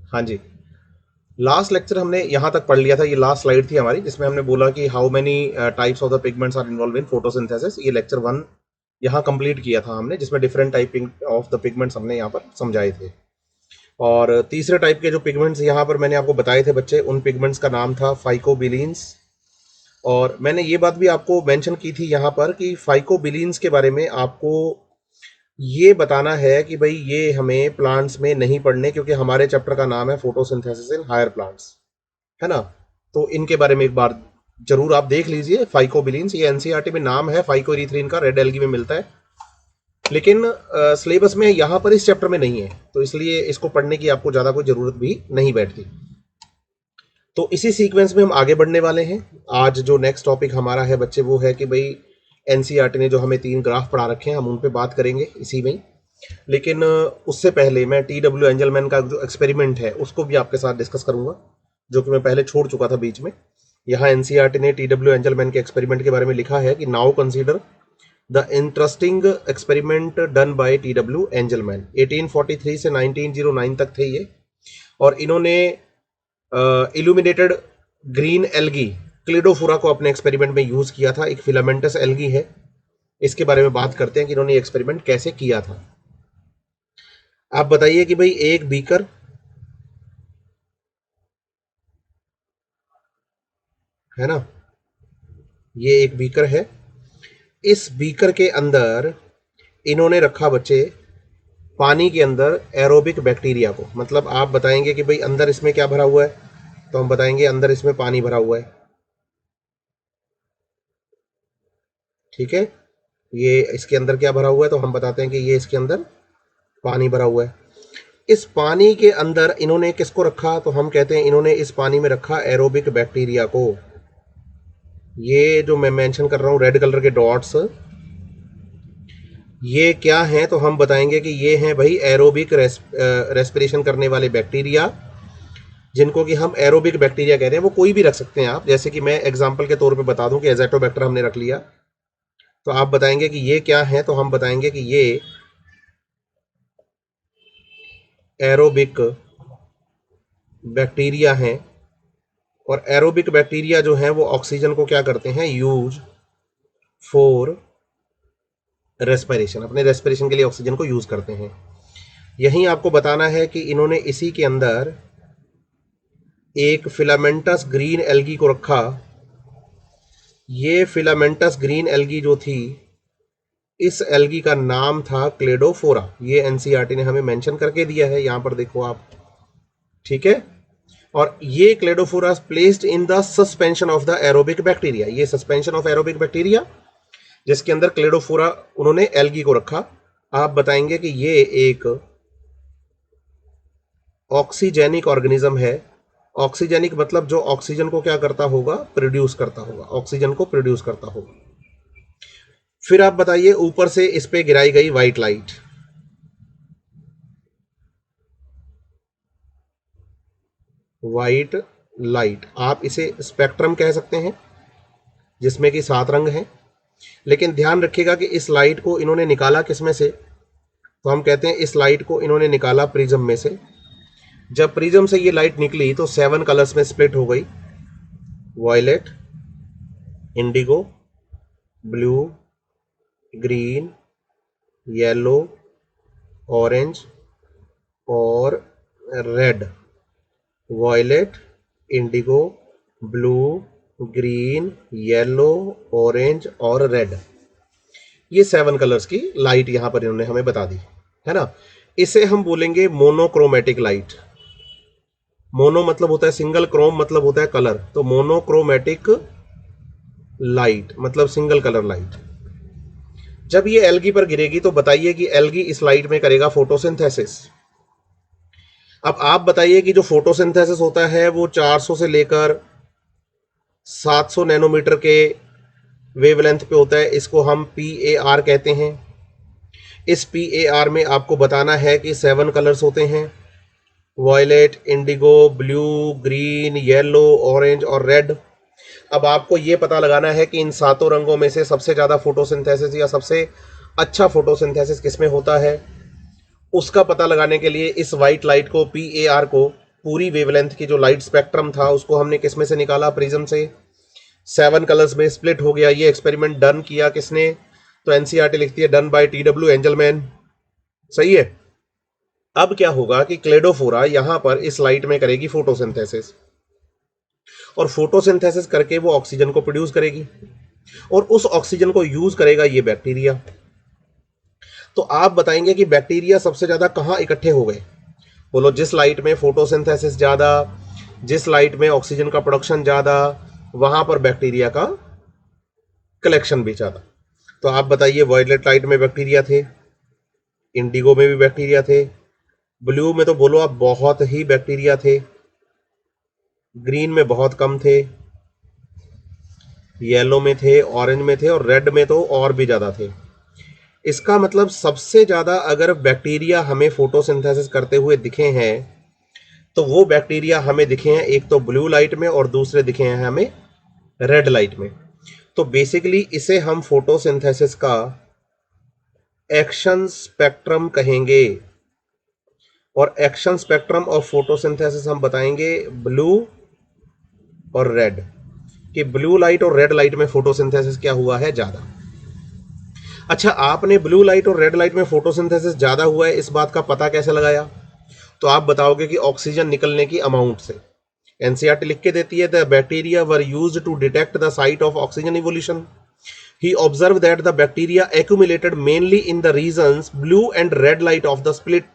हाँ जी, last lecture हमने यहाँ तक पढ़ लिया था। ये लास्ट स्लाइड थी हमारी जिसमें हमने बोला कि how many types of the pigments are involve in photosynthesis. ये लेक्चर 1 यहाँ कंप्लीट किया था हमने, जिसमें different typing of the pigments हमने यहाँ पर समझाए थे। और तीसरे टाइप के जो पिगमेंट्स यहाँ पर मैंने आपको बताए थे बच्चे, उन पिगमेंट्स का नाम था फाइकोबिलीन्स। और मैंने ये बात भी आपको मेंशन की थी यहाँ पर कि फाइकोबिलीन्स के बारे में आपको ये बताना है कि भाई ये हमें प्लांट्स में नहीं पढ़ने, क्योंकि हमारे चैप्टर का नाम है फोटोसिंथेसिस इन हायर प्लांट्स, है ना। तो इनके बारे में एक बार जरूर आप देख लीजिए। फाइकोबिलीन्स, ये एनसीईआरटी में नाम है फाइकोइरिथ्रिन का, रेड एल्गी में मिलता है, लेकिन सिलेबस में यहाँ पर इस चैप्टर में नहीं है, तो इसलिए इसको पढ़ने की आपको ज़्यादा कोई ज़रूरत भी नहीं बैठती। तो इसी सीक्वेंस में हम आगे बढ़ने वाले हैं। आज जो नेक्स्ट टॉपिक हमारा है बच्चे, वो है कि भाई एनसीईआरटी ने जो हमें 3 ग्राफ पढ़ा रखे हैं, हम उन पे बात करेंगे इसी में। लेकिन उससे पहले मैं TW एंजलमैन का जो एक्सपेरिमेंट है उसको भी आपके साथ डिस्कस करूंगा, जो कि मैं पहले छोड़ चुका था बीच में। यहाँ एनसीईआरटी ने TW एंजलमैन के एक्सपेरिमेंट के बारे में लिखा है कि now consider the interesting experiment done by TW Angelman. 1843 से 1909 तक थे ये, और इन्होंने इल्यूमिनेटेड ग्रीन एल्गी क्लिडोफोरा को अपने एक्सपेरिमेंट में यूज किया था। एक फिलामेंटस एल्गी है, इसके बारे में बात करते हैं कि इन्होंने एक्सपेरिमेंट कैसे किया था। आप बताइए कि भाई एक बीकर है ना, ये एक बीकर है। इस बीकर के अंदर इन्होंने रखा बच्चे पानी के अंदर एरोबिक बैक्टीरिया को। मतलब आप बताएंगे कि भाई अंदर इसमें क्या भरा हुआ है, तो हम बताएंगे अंदर इसमें पानी भरा हुआ है, ठीक है। ये इसके अंदर क्या भरा हुआ है, तो हम बताते हैं कि ये इसके अंदर पानी भरा हुआ है। इस पानी के अंदर इन्होंने किसको रखा, तो हम कहते हैं इन्होंने इस पानी में रखा एरोबिक बैक्टीरिया को। ये जो मैं मेंशन कर रहा हूं रेड कलर के डॉट्स, ये क्या हैं, तो हम बताएंगे कि ये हैं भाई एरोबिक रेस्पिरेशन करने वाले बैक्टीरिया, जिनको कि हम एरोबिक बैक्टीरिया कह रहे हैं। वो कोई भी रख सकते हैं आप, जैसे कि मैं एग्जांपल के तौर पे बता दूं कि एजेटोबैक्टर हमने रख लिया, तो आप बताएंगे कि ये क्या है, तो हम बताएंगे कि ये एरोबिक बैक्टीरिया हैं। और एरोबिक बैक्टीरिया जो हैं वो ऑक्सीजन को क्या करते हैं, यूज फॉर रेस्पिरेशन, अपने रेस्पिरेशन के लिए ऑक्सीजन को यूज करते हैं। यहीं आपको बताना है कि इन्होंने इसी के अंदर एक फिलामेंटस ग्रीन एल्गी को रखा। ये फिलामेंटस ग्रीन एल्गी जो थी, इस एल्गी का नाम था क्लेडोफोरा। ये एनसीईआरटी ने हमें मेंशन करके दिया है, यहां पर देखो आप, ठीक है। और ये Cladophora placed in the suspension of the aerobic bacteria, ये सस्पेंशन ऑफ एरोबिक बैक्टीरिया जिसके अंदर क्लेडोफोरा उन्होंने एल्गी को रखा। आप बताएंगे कि ये एक ऑक्सीजेनिक ऑर्गेनिज्म है। ऑक्सीजेनिक मतलब जो ऑक्सीजन को क्या करता होगा, प्रोड्यूस करता होगा, ऑक्सीजन को प्रोड्यूस करता होगा। फिर आप बताइए, ऊपर से इस पे गिराई गई व्हाइट लाइट, व्हाइट लाइट, आप इसे स्पेक्ट्रम कह सकते हैं, जिसमें कि 7 रंग हैं। लेकिन ध्यान रखिएगा कि इस लाइट को इन्होंने निकाला किसमें से, तो हम कहते हैं इस लाइट को इन्होंने निकाला प्रिज्म में से। जब प्रिज्म से ये लाइट निकली तो 7 कलर्स में स्प्लिट हो गई, violet, indigo, blue, green, yellow, orange और red. Violet, indigo, blue, green, yellow, orange और रेड, ये 7 कलर्स की लाइट यहां पर इन्होंने हमें बता दी, है ना। इसे हम बोलेंगे मोनोक्रोमेटिक लाइट। मोनो मतलब होता है सिंगल, क्रोम मतलब होता है कलर, तो मोनोक्रोमेटिक लाइट मतलब सिंगल कलर लाइट। जब ये एल्गी पर गिरेगी तो बताइए कि एल्गी इस लाइट में करेगा फोटोसिंथेसिस। अब आप बताइए कि जो फोटोसिंथेसिस होता है वो 400 से लेकर 700 नैनोमीटर के वेवलेंथ पे होता है, इसको हम PAR कहते हैं। इस PAR में आपको बताना है कि 7 कलर्स होते हैं, violet, indigo, blue, green, yellow, orange और रेड। अब आपको ये पता लगाना है कि इन 7 रंगों में से सबसे ज़्यादा फोटोसिंथेसिस या सबसे अच्छा फोटोसिंथेसिस किसमें होता है। उसका पता लगाने के लिए इस वाइट लाइट को, PAR को, पूरी वेवलेंथ की जो लाइट स्पेक्ट्रम था उसको हमने किस में से निकाला, प्रिज्म से, 7 कलर्स में स्प्लिट हो गया। ये एक्सपेरिमेंट डन किया किसने, तो एनसीईआरटी लिखती है डन बाय TW एंजलमैन। सही है। अब क्या होगा कि क्लेडोफोरा यहां पर इस लाइट में करेगी फोटोसिंथेसिस, और फोटोसिंथेसिस करके वो ऑक्सीजन को प्रोड्यूस करेगी, और उस ऑक्सीजन को यूज करेगा ये बैक्टीरिया। तो आप बताएंगे कि बैक्टीरिया सबसे ज्यादा कहां इकट्ठे हो गए, बोलो जिस लाइट में फोटोसिंथेसिस ज्यादा, जिस लाइट में ऑक्सीजन का प्रोडक्शन ज्यादा, वहां पर बैक्टीरिया का कलेक्शन भी ज्यादा। तो आप बताइए, वायलेट लाइट में बैक्टीरिया थे, इंडिगो में भी बैक्टीरिया थे, ब्लू में तो बोलो आप बहुत ही बैक्टीरिया थे, ग्रीन में बहुत कम थे, येलो में थे, ऑरेंज में थे, और रेड में तो और भी ज्यादा थे। इसका मतलब सबसे ज्यादा अगर बैक्टीरिया हमें फोटोसिंथेसिस करते हुए दिखे हैं तो वो बैक्टीरिया हमें दिखे हैं एक तो ब्लू लाइट में और दूसरे दिखे हैं हमें रेड लाइट में। तो बेसिकली इसे हम फोटोसिंथेसिस का एक्शन स्पेक्ट्रम कहेंगे, और एक्शन स्पेक्ट्रम ऑफ फोटोसिंथेसिस हम बताएंगे ब्लू और रेड, कि ब्लू लाइट और रेड लाइट में फोटोसिंथेसिस क्या हुआ है, ज्यादा। अच्छा, आपने ब्लू लाइट और रेड लाइट में फोटोसिंथेसिस ज्यादा हुआ है इस बात का पता कैसे लगाया, तो आप बताओगे कि ऑक्सीजन निकलने की अमाउंट से। एनसीईआरटी लिख के देती है the bacteria were used to detect the site of oxygen evolution. He observed that the bacteria accumulated mainly in the regions blue and red light of the split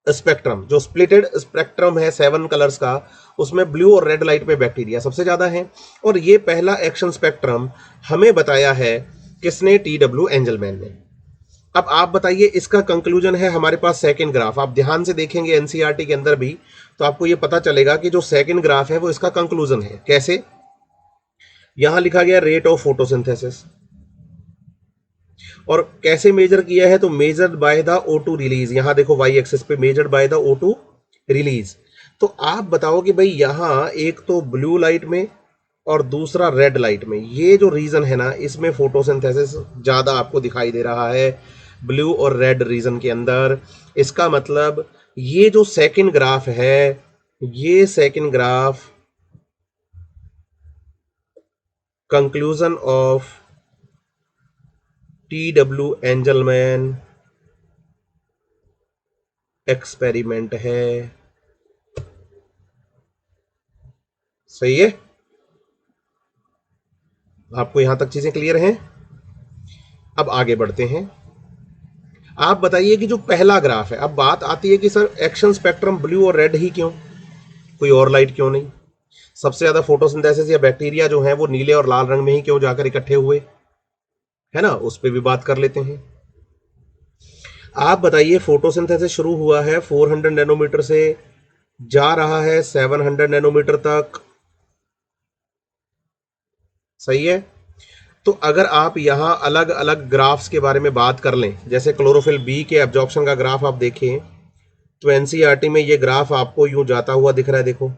spectrum। जो splitted spectrum है 7 colours का, उसमें blue और red light में bacteria सबसे ज्यादा है। और ये पहला एक्शन स्पेक्ट्रम हमें बताया है किसने, TW एंजलमैन ने। अब आप बताइए, इसका कंक्लूजन है हमारे पास सेकंड ग्राफ। आप ध्यान से देखेंगे एनसीईआरटी के अंदर भी तो आपको ये पता चलेगा कि जो सेकंड ग्राफ है वो इसका कंक्लूजन है। कैसे, यहां लिखा गया रेट ऑफ फोटोसिंथेसिस, और कैसे मेजर किया है, तो measured by the O2 release. यहां देखो वाई एक्सिस पे measured by the O2 release. तो आप बताओ कि भाई यहां एक तो ब्लू लाइट में और दूसरा रेड लाइट में, ये जो रीजन है ना, इसमें फोटोसिंथेसिस ज्यादा आपको दिखाई दे रहा है ब्लू और रेड रीजन के अंदर। इसका मतलब ये जो सेकंड ग्राफ है, ये second graph conclusion of TW Angelman experiment है। सही है, आपको यहां तक चीजें क्लियर हैं। अब आगे बढ़ते हैं। आप बताइए कि जो पहला ग्राफ है, अब बात आती है कि सर एक्शन स्पेक्ट्रम ब्लू और रेड ही क्यों, कोई और लाइट क्यों नहीं? सबसे ज्यादा फोटोसिंथेसिस या बैक्टीरिया जो है वो नीले और लाल रंग में ही क्यों जाकर इकट्ठे हुए, है ना, उस पर भी बात कर लेते हैं। आप बताइए, फोटोसिंथेसिस शुरू हुआ है 400 नैनोमीटर से, जा रहा है 700 नैनोमीटर तक। सही है। तो अगर आप यहां अलग अलग ग्राफ्स के बारे में बात कर लें, जैसे क्लोरोफिल बी के एब्जॉर्प्शन का ग्राफ आप देखें, तो एनसीईआरटी में ये ग्राफ आपको यूं जाता हुआ दिख रहा है। देखो,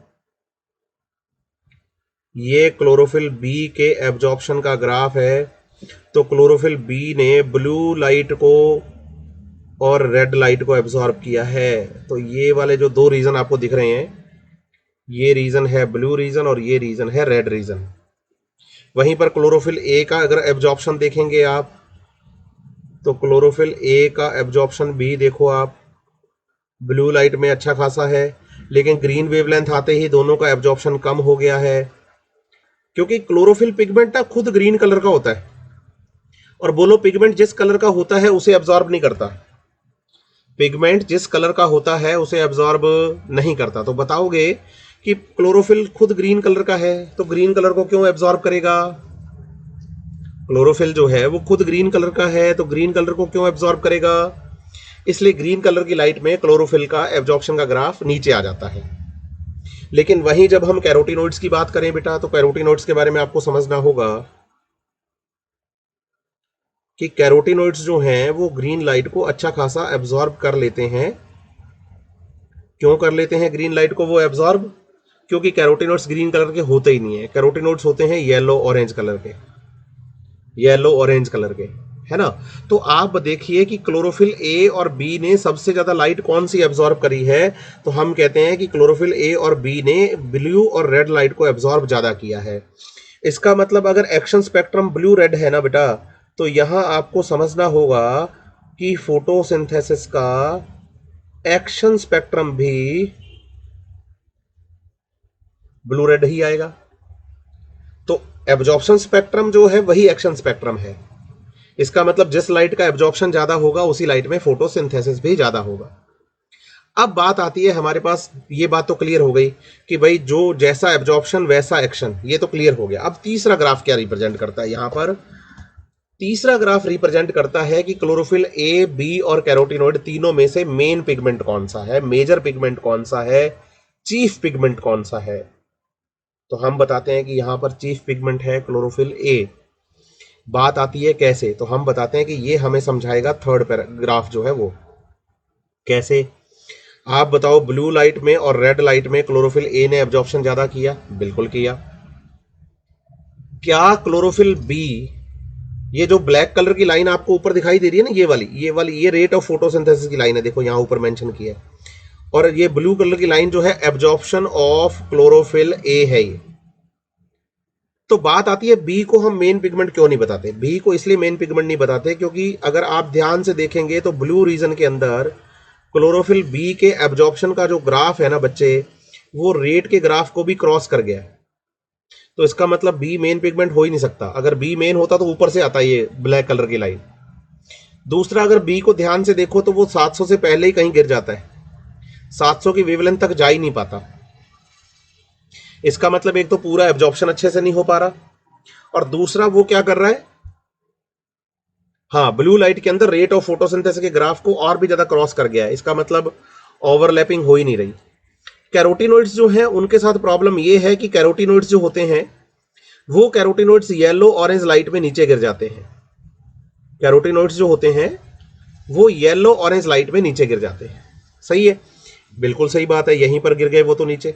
ये क्लोरोफिल बी के एब्जॉर्प्शन का ग्राफ है। तो क्लोरोफिल बी ने ब्लू लाइट को और रेड लाइट को एब्जॉर्ब किया है। तो ये वाले जो दो रीजन आपको दिख रहे हैं, ये रीजन है ब्लू रीजन और ये रीजन है रेड रीजन। वहीं पर क्लोरोफिल ए का अगर एब्जॉर्प्शन देखेंगे आप, तो क्लोरोफिल ए का एब्जॉर्प्शन भी देखो आप, ब्लू लाइट में अच्छा खासा है, लेकिन ग्रीन वेवलेंथ आते ही दोनों का एब्जॉर्प्शन कम हो गया है, क्योंकि क्लोरोफिल पिगमेंट ना खुद ग्रीन कलर का होता है, और बोलो पिगमेंट जिस कलर का होता है उसे एब्जॉर्ब नहीं करता, पिगमेंट जिस कलर का होता है उसे एब्जॉर्ब नहीं करता। तो बताओगे कि क्लोरोफिल खुद ग्रीन कलर का है, तो ग्रीन कलर को क्यों एब्जॉर्ब करेगा? क्लोरोफिल जो है वो खुद ग्रीन कलर का है, तो ग्रीन कलर को क्यों एब्जॉर्ब करेगा? इसलिए ग्रीन कलर की लाइट में क्लोरोफिल का एब्जॉर्प्शन का ग्राफ नीचे आ जाता है। लेकिन वहीं जब हम कैरोटीनॉइड्स की बात करें बेटा, तो कैरोटीनॉइड्स के बारे में आपको समझना होगा कि कैरोटीनॉइड्स जो हैं वो ग्रीन लाइट को अच्छा खासा एब्जॉर्ब कर लेते हैं। क्यों कर लेते हैं ग्रीन लाइट को वो एब्जॉर्ब? क्योंकि कैरोटीनॉइड्स ग्रीन कलर के होते ही नहीं है, कैरोटीनॉइड्स होते हैं येलो ऑरेंज कलर के, येलो ऑरेंज कलर के, है ना। तो आप देखिए कि क्लोरोफिल ए और बी ने सबसे ज्यादा लाइट कौन सी एब्जॉर्ब करी है, तो हम कहते हैं कि क्लोरोफिल ए और बी ने ब्लू और रेड लाइट को एब्जॉर्ब ज्यादा किया है। इसका मतलब अगर एक्शन स्पेक्ट्रम ब्लू रेड है ना बेटा, तो यहां आपको समझना होगा कि फोटोसिंथेसिस का एक्शन स्पेक्ट्रम भी ब्लू रेड ही आएगा। तो एब्जॉर्प्शन स्पेक्ट्रम जो है वही एक्शन स्पेक्ट्रम है। इसका मतलब जिस लाइट का एब्जॉर्प्शन ज्यादा होगा उसी लाइट में फोटोसिंथेसिस भी ज्यादा होगा। अब बात आती है हमारे पास, ये बात तो क्लियर हो गई कि भाई जो जैसा एब्जॉर्प्शन वैसा एक्शन, ये तो क्लियर हो गया। अब तीसरा ग्राफ क्या रिप्रेजेंट करता है यहां पर, तीसरा ग्राफ रिप्रेजेंट करता है कि क्लोरोफिल ए, बी और कैरोटीनॉइड तीनों में से मेन पिगमेंट कौन सा है, मेजर पिगमेंट कौन सा है, चीफ पिगमेंट कौन सा है। तो हम बताते हैं कि यहां पर चीफ पिगमेंट है क्लोरोफिल ए। बात आती है कैसे, तो हम बताते हैं कि ये हमें समझाएगा थर्ड पैराग्राफ जो है वो। कैसे, आप बताओ, ब्लू लाइट में और रेड लाइट में क्लोरोफिल ए ने एब्जॉर्प्शन ज्यादा किया, बिल्कुल किया। क्या क्लोरोफिल बी, ये जो ब्लैक कलर की लाइन आपको ऊपर दिखाई दे रही है ना, ये वाली ये रेट ऑफ फोटोसिंथेसिस की लाइन है, देखो यहां ऊपर मेंशन किया है। और ये ब्लू कलर की लाइन जो है एब्जॉर्प्शन ऑफ क्लोरोफिल ए है ये। तो बात आती है बी को हम मेन पिगमेंट क्यों नहीं बताते। बी को इसलिए मेन पिगमेंट नहीं बताते क्योंकि अगर आप ध्यान से देखेंगे तो ब्लू रीजन के अंदर क्लोरोफिल बी के एब्जॉर्प्शन का जो ग्राफ है ना बच्चे, वो रेट के ग्राफ को भी क्रॉस कर गया है। तो इसका मतलब बी मेन पिगमेंट हो ही नहीं सकता। अगर बी मेन होता तो ऊपर से आता ये ब्लैक कलर की लाइन। दूसरा, अगर बी को ध्यान से देखो तो वो 700 से पहले ही कहीं गिर जाता है, 700 की वेवलेंथ तक जा ही नहीं पाता। इसका मतलब एक तो पूरा एब्जॉर्प्शन अच्छे से नहीं हो पा रहा, और दूसरा वो क्या कर रहा है, हाँ, ब्लू लाइट के अंदर रेट ऑफ फोटोसिंथेसिस के ग्राफ को और भी ज्यादा क्रॉस कर गया है। इसका मतलब ओवरलैपिंग हो ही नहीं रही। कैरोटीनॉइड्स जो हैं उनके साथ प्रॉब्लम ये है कि कैरोटीनॉइड्स जो होते हैं वो कैरोटीनॉइड्स येलो ऑरेंज लाइट में नीचे गिर जाते हैं। कैरोटीनॉइड्स जो होते हैं वो येलो ऑरेंज लाइट में नीचे गिर जाते हैं। सही है, बिल्कुल सही बात है, यहीं पर गिर गए वो तो नीचे।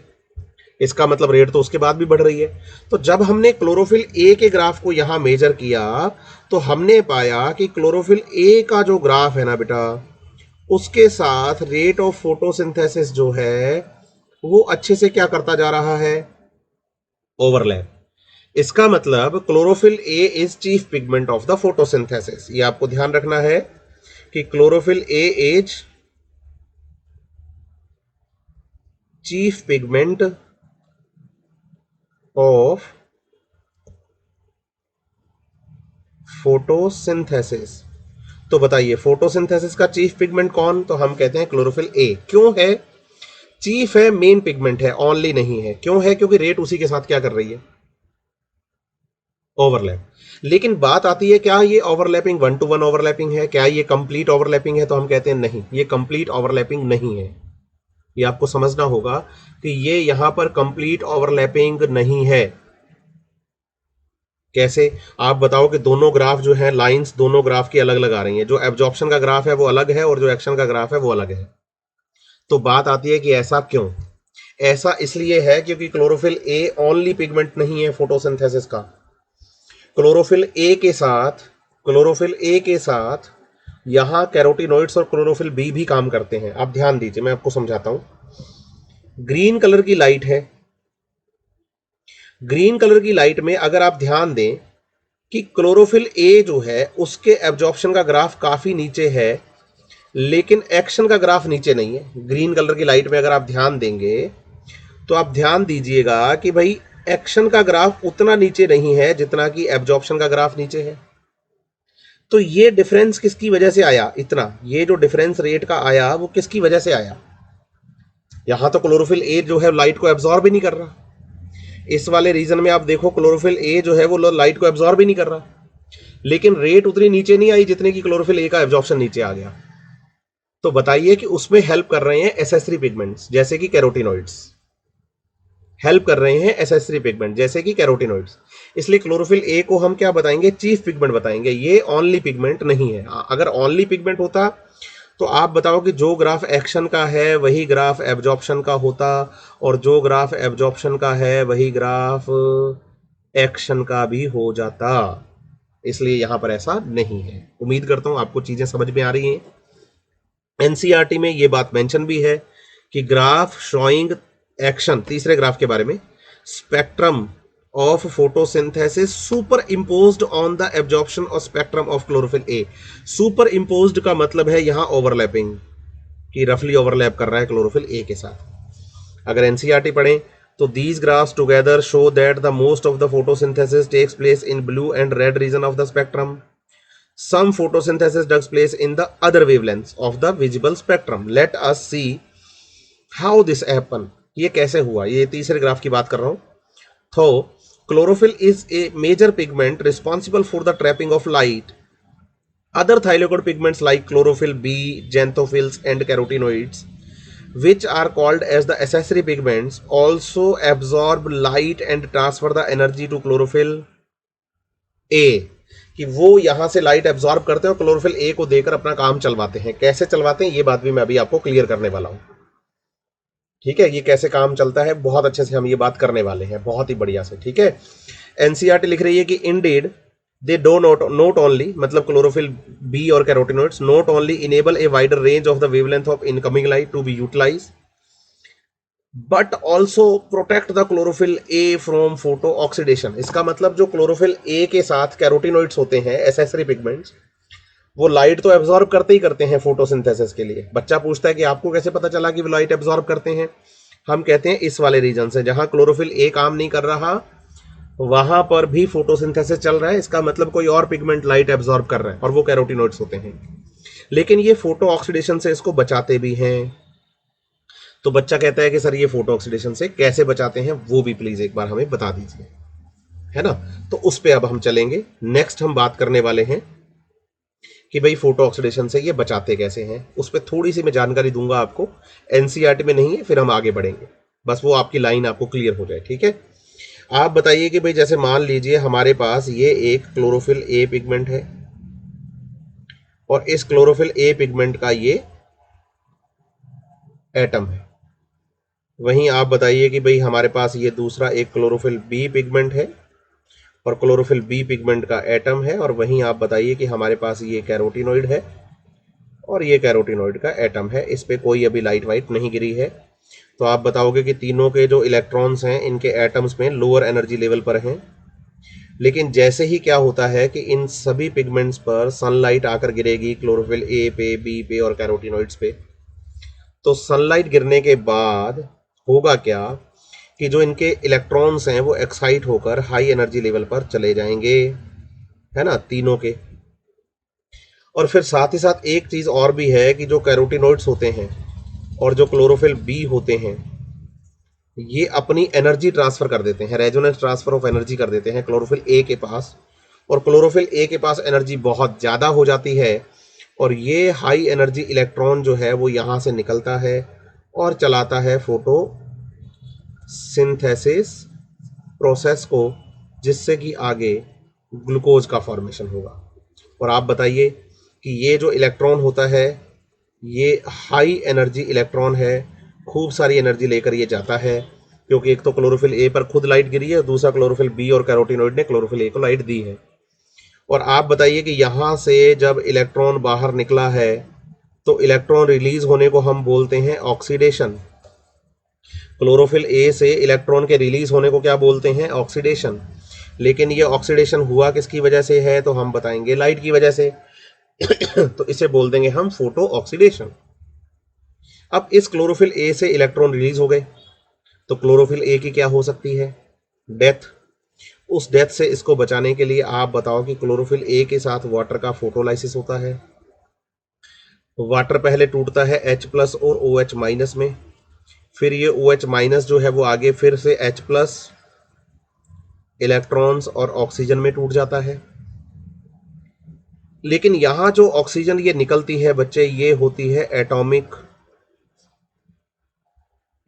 इसका मतलब रेट तो उसके बाद भी बढ़ रही है। तो जब हमने क्लोरोफिल ए के ग्राफ को यहां मेजर किया तो हमने पाया कि क्लोरोफिल ए का जो ग्राफ है ना बेटा, उसके साथ रेट ऑफ फोटोसिंथेसिस जो है वो अच्छे से क्या करता जा रहा है, ओवरलैप। इसका मतलब chlorophyll A is chief pigment of the photosynthesis. ये आपको ध्यान रखना है कि chlorophyll A is chief pigment of photosynthesis. तो बताइए फोटोसिंथेसिस का चीफ पिगमेंट कौन, तो हम कहते हैं क्लोरोफिल ए। क्यों है चीफ, है मेन पिगमेंट है, ओनली नहीं है। क्यों है, क्योंकि रेट उसी के साथ क्या कर रही है, ओवरलैप। लेकिन बात आती है क्या ये ओवरलैपिंग 1 to 1 ओवरलैपिंग है, क्या ये कंप्लीट ओवरलैपिंग है, तो हम कहते हैं नहीं, ये कंप्लीट ओवरलैपिंग नहीं है। ये आपको समझना होगा कि ये यहां पर कंप्लीट ओवरलैपिंग नहीं है। कैसे, आप बताओ कि दोनों ग्राफ जो है, लाइंस दोनों ग्राफ की अलग अलग आ रही हैं, जो एब्जॉर्प्शन का ग्राफ है वो अलग है और जो एक्शन का ग्राफ है वो अलग है। तो बात आती है कि ऐसा क्यों, ऐसा इसलिए है क्योंकि क्लोरोफिल ए ओनली पिगमेंट नहीं है फोटोसिंथेसिस का। क्लोरोफिल ए के साथ, क्लोरोफिल ए के साथ यहां कैरोटीनॉइड्स और क्लोरोफिल बी भी काम करते हैं। आप ध्यान दीजिए, मैं आपको समझाता हूं। ग्रीन कलर की लाइट है, ग्रीन कलर की लाइट में अगर आप ध्यान दें कि क्लोरोफिल ए जो है उसके एब्जॉर्प्शन का ग्राफ काफी नीचे है, लेकिन एक्शन का ग्राफ नीचे नहीं है। ग्रीन कलर की लाइट में अगर आप ध्यान देंगे तो आप ध्यान दीजिएगा कि भाई एक्शन का ग्राफ उतना नीचे नहीं है जितना कि एब्जॉर्प्शन का ग्राफ नीचे है। तो ये डिफरेंस किसकी वजह से आया, इतना ये जो डिफरेंस रेट का आया वो किसकी वजह से आया। यहां तो क्लोरोफिल ए जो है लाइट को एब्जॉर्ब ही नहीं कर रहा। इस वाले रीजन में आप देखो क्लोरोफिल ए जो है वो लाइट को एब्जॉर्ब ही नहीं कर रहा, लेकिन रेट उतनी नीचे नहीं आई जितने की क्लोरोफिल ए का एब्जॉर्प्शन नीचे आ गया। तो बताइए कि उसमें हेल्प कर रहे हैं एसेसरी पिगमेंट्स जैसे कि कैरोटीनॉइड्स, हेल्प कर रहे हैं एसेसरी पिगमेंट जैसे कि कैरोटीनॉइड्स। इसलिए क्लोरोफिल ए को हम क्या बताएंगे, चीफ पिगमेंट बताएंगे। ये ओनली पिगमेंट नहीं है। अगर ओनली पिगमेंट होता तो आप बताओ कि जो ग्राफ एक्शन का है वही ग्राफ एब्जॉर्प्शन का होता, और जो ग्राफ एब्जॉर्प्शन का है वही ग्राफ एक्शन का भी हो जाता। इसलिए यहाँ पर ऐसा नहीं है। उम्मीद करता हूँ आपको चीज़ें समझ में आ रही हैं। एनसीईआरटी में ये बात मेंशन भी है कि ग्राफ शोइंग एक्शन, तीसरे ग्राफ के बारे में, spectrum of photosynthesis super imposed on the absorption of spectrum of chlorophyll A. Super imposed का मतलब है यहाँ ओवरलैपिंग, कि रफली ओवरलैप कर रहा है क्लोरोफिल ए के साथ। अगर एनसीईआरटी पढ़ें तो these graphs together show that the most of the photosynthesis takes place in blue and red region of the spectrum. Some photosynthesis takes place in the other wavelengths of the visible spectrum. Let us see how this happen. ये कैसे हुआ, ये तीसरे graph की बात कर रहा हूँ। तो chlorophyll is a major pigment responsible for the trapping of light. Other thylakoid pigments like chlorophyll B, xanthophylls and carotenoids, which are called as the accessory pigments, also absorb light and transfer the energy to chlorophyll A, कि वो यहां से light absorb करते हैं और chlorophyll A को देकर अपना काम चलवाते हैं। कैसे चलवाते हैं ये बात भी मैं अभी आपको क्लियर करने वाला हूं। ठीक है, ये कैसे काम चलता है बहुत अच्छे से हम ये बात करने वाले हैं, बहुत ही बढ़िया से। ठीक है, एनसीईआरटी लिख रही है कि indeed they do not only, मतलब क्लोरोफिल बी और carotenoids not only enable a wider range of the wavelength of incoming light to be utilized, but also protect the chlorophyll A from photo oxidation। इसका मतलब जो chlorophyll A के साथ carotenoids होते हैं, accessory pigments, वो light तो absorb करते ही करते हैं फोटोसिंथेसिस के लिए। बच्चा पूछता है कि आपको कैसे पता चला कि वो लाइट एब्जॉर्ब करते हैं? हम कहते हैं इस वाले रीजन से, जहां क्लोरोफिल ए काम नहीं कर रहा वहां पर भी फोटोसिंथेसिस चल रहा है। इसका मतलब कोई और पिगमेंट लाइट एब्जॉर्ब कर रहा है और वो कैरोटिनोइड्स होते हैं, लेकिन ये फोटो ऑक्सीडेशन से इसको बचाते भी हैं। तो बच्चा कहता है कि सर ये फोटो ऑक्सीडेशन से कैसे बचाते हैं, वो भी प्लीज एक बार हमें बता दीजिए, है ना। तो उस पे अब हम चलेंगे। नेक्स्ट हम बात करने वाले हैं कि भाई फोटो ऑक्सीडेशन से ये बचाते कैसे हैं, उस पर थोड़ी सी मैं जानकारी दूंगा आपको, एनसीईआरटी में नहीं है, फिर हम आगे बढ़ेंगे। बस वो आपकी लाइन आपको क्लियर हो जाए। ठीक है, आप बताइए कि भाई जैसे मान लीजिए हमारे पास ये एक क्लोरोफिल ए पिगमेंट है और इस क्लोरोफिल ए पिगमेंट का ये एटम है। वहीं आप बताइए कि भाई हमारे पास ये दूसरा एक क्लोरोफिल बी पिगमेंट है और क्लोरोफिल बी पिगमेंट का एटम है, और वहीं आप बताइए कि हमारे पास ये कैरोटिनोइड है और ये कैरोटिनोइड का एटम है। इस पे कोई अभी लाइट वाइट नहीं गिरी है। तो आप बताओगे कि तीनों के जो इलेक्ट्रॉन्स हैं इनके एटम्स में लोअर एनर्जी लेवल पर हैं, लेकिन जैसे ही क्या होता है कि इन सभी पिगमेंट्स पर सनलाइट आकर गिरेगी, क्लोरोफिल ए पे, बी पे और कैरोटिनोइड्स पे, तो सनलाइट गिरने के बाद होगा क्या कि जो इनके इलेक्ट्रॉन्स हैं वो एक्साइट होकर हाई एनर्जी लेवल पर चले जाएंगे, है ना, तीनों के। और फिर साथ ही साथ एक चीज और भी है कि जो कैरोटिनोइड्स होते हैं और जो क्लोरोफिल बी होते हैं, ये अपनी एनर्जी ट्रांसफर कर देते हैं, रेजोनेंस ट्रांसफर ऑफ एनर्जी कर देते हैं क्लोरोफिल ए के पास, और क्लोरोफिल ए के पास एनर्जी बहुत ज़्यादा हो जाती है और ये हाई एनर्जी इलेक्ट्रॉन जो है वो यहाँ से निकलता है और चलाता है फोटो सिंथेसिस प्रोसेस को, जिससे कि आगे ग्लूकोज का फॉर्मेशन होगा। और आप बताइए कि ये जो इलेक्ट्रॉन होता है ये हाई एनर्जी इलेक्ट्रॉन है, खूब सारी एनर्जी लेकर ये जाता है, क्योंकि एक तो क्लोरोफिल ए पर खुद लाइट गिरी है, दूसरा क्लोरोफिल बी और कैरोटिनोइड ने क्लोरोफिल ए को लाइट दी है। और आप बताइए कि यहाँ से जब इलेक्ट्रॉन बाहर निकला है तो इलेक्ट्रॉन रिलीज होने को हम बोलते हैं ऑक्सीडेशन। क्लोरोफिल ए से इलेक्ट्रॉन के रिलीज होने को क्या बोलते हैं? ऑक्सीडेशन। लेकिन ये ऑक्सीडेशन हुआ किसकी वजह से है? तो हम बताएंगे लाइट की वजह से। तो इसे बोल देंगे हम फोटो ऑक्सीडेशन। अब इस क्लोरोफिल ए से इलेक्ट्रॉन रिलीज हो गए तो क्लोरोफिल ए की क्या हो सकती है? डेथ। उस डेथ से इसको बचाने के लिए आप बताओ कि क्लोरोफिल ए के साथ वाटर का फोटोलाइसिस होता है। वाटर पहले टूटता है H प्लस और OH माइनस में, फिर ये OH माइनस जो है वो आगे फिर से H प्लस इलेक्ट्रॉन्स और ऑक्सीजन में टूट जाता है। लेकिन यहां जो ऑक्सीजन ये निकलती है बच्चे, ये होती है एटॉमिक,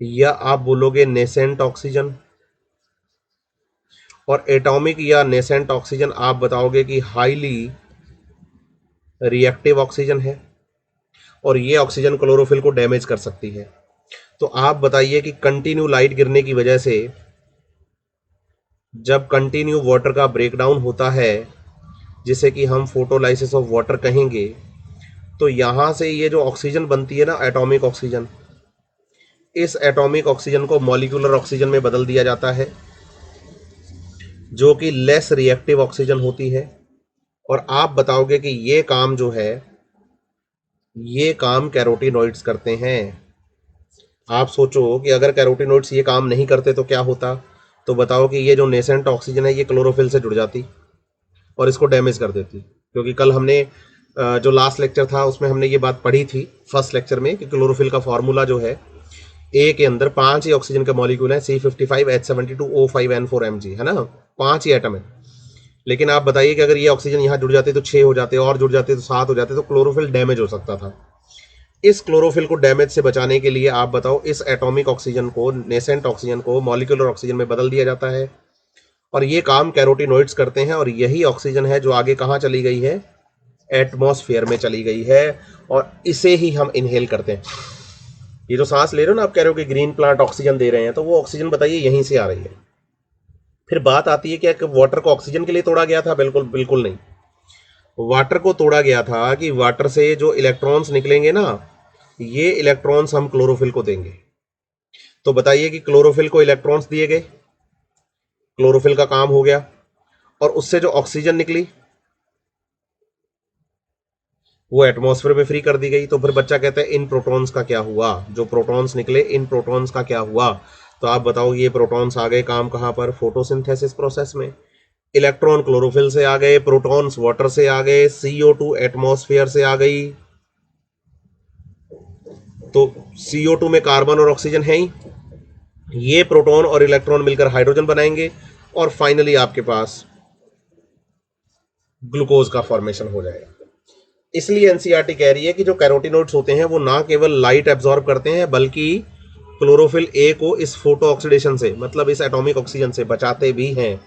या आप बोलोगे नेसेंट ऑक्सीजन। और एटॉमिक या नेसेंट ऑक्सीजन आप बताओगे कि हाईली रिएक्टिव ऑक्सीजन है और ये ऑक्सीजन क्लोरोफिल को डैमेज कर सकती है। तो आप बताइए कि कंटिन्यू लाइट गिरने की वजह से जब कंटिन्यू वाटर का ब्रेकडाउन होता है जिसे कि हम फोटोलाइसिस ऑफ वाटर कहेंगे, तो यहाँ से ये जो ऑक्सीजन बनती है ना, एटॉमिक ऑक्सीजन, इस एटॉमिक ऑक्सीजन को मॉलिक्यूलर ऑक्सीजन में बदल दिया जाता है, जो कि लेस रिएक्टिव ऑक्सीजन होती है। और आप बताओगे कि ये काम जो है, ये काम कैरोटीनॉइड्स करते हैं। आप सोचो कि अगर कैरोटीनॉइड्स ये काम नहीं करते तो क्या होता। तो बताओ कि ये जो नेसेंट ऑक्सीजन है ये क्लोरोफिल से जुड़ जाती और इसको डैमेज कर देती। क्योंकि कल हमने जो लास्ट लेक्चर था उसमें हमने ये बात पढ़ी थी फर्स्ट लेक्चर में कि क्लोरोफिल का फॉर्मूला जो है, ए के अंदर 5 ही ऑक्सीजन के मॉलिक्यूल हैं, C55H72O5N4Mg, है ना, 5 ही एटम है। लेकिन आप बताइए कि अगर ये ऑक्सीजन यहाँ जुड़ जाते तो 6 हो जाते, और जुड़ जाते तो 7 हो जाते, तो क्लोरोफिल डैमेज हो सकता था। इस क्लोरोफिल को डैमेज से बचाने के लिए आप बताओ, इस एटॉमिक ऑक्सीजन को, नेसेंट ऑक्सीजन को मॉलिक्यूलर ऑक्सीजन में बदल दिया जाता है। और ये काम कैरोटीनॉइड्स करते हैं, और यही ऑक्सीजन है जो आगे कहाँ चली गई है, एटमॉस्फेयर में चली गई है, और इसे ही हम इनहेल करते हैं। ये जो सांस ले रहे हो ना, आप कह रहे हो कि ग्रीन प्लांट ऑक्सीजन दे रहे हैं, तो वो ऑक्सीजन बताइए यहीं से आ रही है। फिर बात आती है कि वाटर को ऑक्सीजन के लिए तोड़ा गया था? बिल्कुल बिल्कुल नहीं। वाटर को तोड़ा गया था कि वाटर से जो इलेक्ट्रॉन्स निकलेंगे ना, ये इलेक्ट्रॉन्स हम क्लोरोफिल को देंगे। तो बताइए कि क्लोरोफिल को इलेक्ट्रॉन्स दिए गए, क्लोरोफिल का काम हो गया, और उससे जो ऑक्सीजन निकली वो एटमॉस्फेयर में फ्री कर दी गई। तो फिर बच्चा कहता है इन प्रोटॉन्स का क्या हुआ, जो प्रोटॉन्स निकले इन प्रोटॉन्स का क्या हुआ। तो आप बताओ, ये प्रोटॉन्स आ गए काम कहां पर, फोटोसिंथेसिस प्रोसेस में। इलेक्ट्रॉन क्लोरोफिल से आ गए, प्रोटॉन्स वाटर से आ गए, CO2 एटमॉस्फेयर से आ गई। तो CO2 में कार्बन और ऑक्सीजन है ही, ये प्रोटॉन और इलेक्ट्रॉन मिलकर हाइड्रोजन बनाएंगे, और फाइनली आपके पास ग्लूकोज का फॉर्मेशन हो जाएगा। इसलिए एनसीईआरटी कह रही है कि जो कैरोटीनॉइड्स होते हैं वो ना केवल लाइट एब्जॉर्ब करते हैं, बल्कि क्लोरोफिल ए को इस फोटो ऑक्सीडेशन से, मतलब इस एटॉमिक ऑक्सीजन से बचाते भी हैं।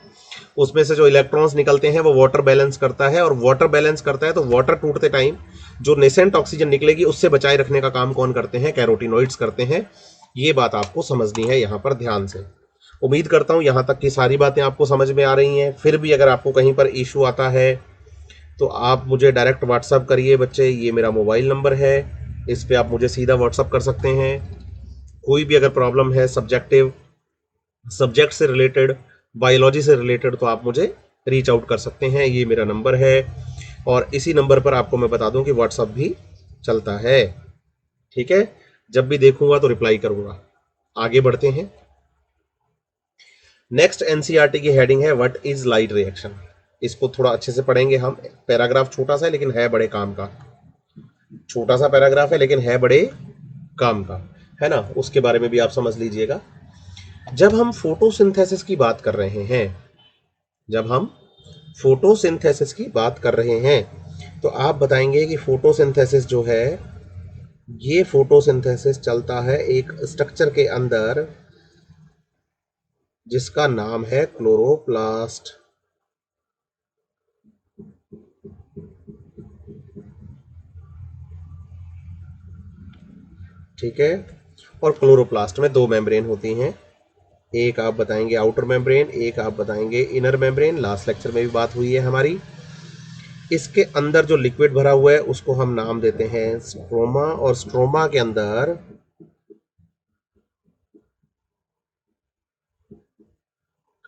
उसमें से जो इलेक्ट्रॉन्स निकलते हैं वो वाटर बैलेंस करता है, और वाटर बैलेंस करता है तो वाटर टूटते टाइम जो नेसेंट ऑक्सीजन निकलेगी उससे बचाए रखने का काम कौन करते हैं? कैरोटीनॉइड्स करते हैं। ये बात आपको समझनी है यहाँ पर ध्यान से। उम्मीद करता हूँ यहाँ तक की सारी बातें आपको समझ में आ रही हैं। फिर भी अगर आपको कहीं पर इशू आता है तो आप मुझे डायरेक्ट व्हाट्सअप करिए बच्चे, ये मेरा मोबाइल नंबर है, इस पे आप मुझे सीधा व्हाट्सअप कर सकते हैं। कोई भी अगर प्रॉब्लम है सब्जेक्टिव, सब्जेक्ट से रिलेटेड, बायोलॉजी से रिलेटेड, तो आप मुझे रीच आउट कर सकते हैं, ये मेरा नंबर है। और इसी नंबर पर आपको मैं बता दूं कि व्हाट्सअप भी चलता है, ठीक है। जब भी देखूंगा तो रिप्लाई करूंगा। आगे बढ़ते हैं। नेक्स्ट एनसीईआरटी की हेडिंग है व्हाट इज लाइट रिएक्शन। इसको थोड़ा अच्छे से पढ़ेंगे हम। पैराग्राफ छोटा सा है लेकिन है बड़े काम का, छोटा सा पैराग्राफ है लेकिन है बड़े काम का, है ना। उसके बारे में भी आप समझ लीजिएगा। जब हम फोटोसिंथेसिस की बात कर रहे हैं, जब हम फोटोसिंथेसिस की बात कर रहे हैं, तो आप बताएंगे कि फोटोसिंथेसिस जो है, ये फोटोसिंथेसिस चलता है एक स्ट्रक्चर के अंदर जिसका नाम है क्लोरोप्लास्ट, ठीक है। और क्लोरोप्लास्ट में दो मेम्ब्रेन होती हैं, एक आप बताएंगे आउटर मेम्ब्रेन, एक आप बताएंगे इनर मेम्ब्रेन। लास्ट लेक्चर में भी बात हुई है हमारी। इसके अंदर जो लिक्विड भरा हुआ है उसको हम नाम देते हैं स्ट्रोमा, और स्ट्रोमा के अंदर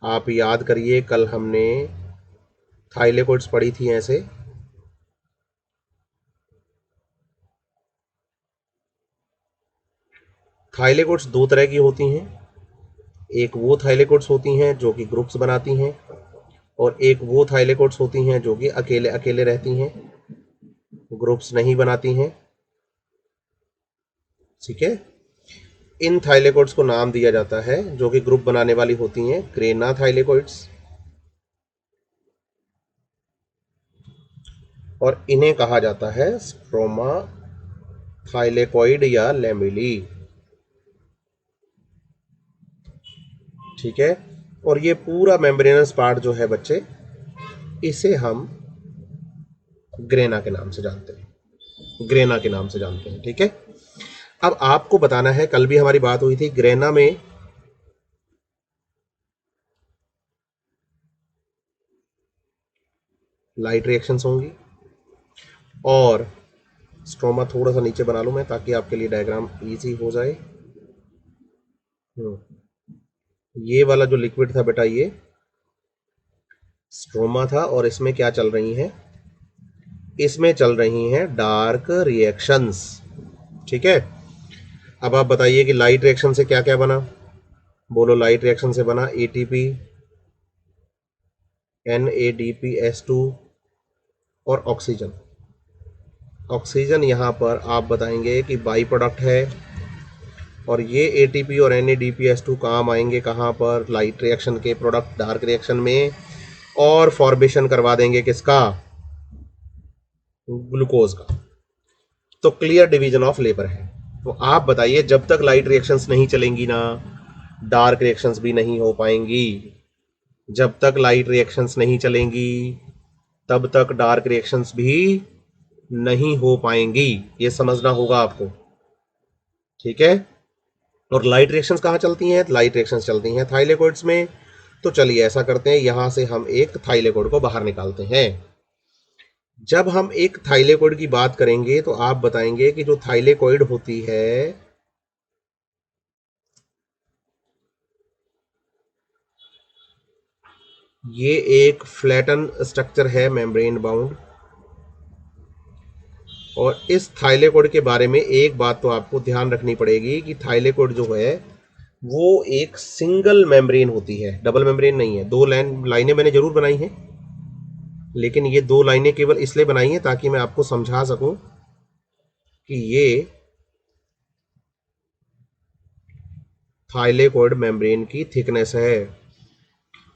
आप याद करिए कल हमने थाइलेकोइड्स पढ़ी थी ऐसे। थाइलेकोइड्स दो तरह की होती हैं, एक वो थाइलेकोइड्स होती हैं जो कि ग्रुप्स बनाती हैं, और एक वो थाइलेकोइड्स होती हैं जो कि अकेले अकेले रहती हैं, ग्रुप्स नहीं बनाती हैं, ठीक है। इन थाइलेकोइड्स को नाम दिया जाता है, जो कि ग्रुप बनाने वाली होती हैं, ग्रेना थाइलेकोइड्स, और इन्हें कहा जाता है स्ट्रोमा थाइलेकोइड या लेमिली, ठीक है। और ये पूरा मेम्ब्रेनस पार्ट जो है बच्चे, इसे हम ग्रेना के नाम से जानते हैं, ग्रेना के नाम से जानते हैं, ठीक है। अब आपको बताना है, कल भी हमारी बात हुई थी, ग्रेना में लाइट रिएक्शंस होंगी। और स्ट्रोमा थोड़ा सा नीचे बना लूँ मैं ताकि आपके लिए डायग्राम इजी हो जाए। ये वाला जो लिक्विड था बेटा ये स्ट्रोमा था और इसमें क्या चल रही हैं, इसमें चल रही हैं डार्क रिएक्शंस। ठीक है, अब आप बताइए कि लाइट रिएक्शन से क्या क्या बना। बोलो, लाइट रिएक्शन से बना एटीपी, NADPS2 और ऑक्सीजन। ऑक्सीजन यहाँ पर आप बताएंगे कि बाई प्रोडक्ट है, और ये एटीपी और NADPS2 काम आएंगे कहाँ पर, लाइट रिएक्शन के प्रोडक्ट डार्क रिएक्शन में, और फॉर्मेशन करवा देंगे किसका, ग्लूकोज का। तो क्लियर डिवीजन ऑफ लेबर है। तो आप बताइए, जब तक लाइट रिएक्शंस नहीं चलेंगी ना, डार्क रिएक्शंस भी नहीं हो पाएंगी। जब तक लाइट रिएक्शंस नहीं चलेंगी तब तक डार्क रिएक्शंस भी नहीं हो पाएंगी, ये समझना होगा आपको। ठीक है, और लाइट रिएक्शंस कहाँ चलती हैं, लाइट रिएक्शंस चलती हैं थाइलेकोइड्स में। तो चलिए ऐसा करते हैं, यहां से हम एक थाइलेकोइड को बाहर निकालते हैं। जब हम एक थाइलेकोइड की बात करेंगे तो आप बताएंगे कि जो थाइलेकोइड होती है ये एक फ्लैटन स्ट्रक्चर है, मेम्ब्रेन बाउंड। और इस थाइलेकोइड के बारे में एक बात तो आपको ध्यान रखनी पड़ेगी कि थाइलेकोइड जो है वो एक सिंगल मेम्ब्रेन होती है, डबल मेम्ब्रेन नहीं है। दो लाइनें मैंने जरूर बनाई हैं, लेकिन ये दो लाइनें केवल इसलिए बनाई हैं ताकि मैं आपको समझा सकूं कि ये थाइलेकोइड मेम्ब्रेन की थिकनेस है।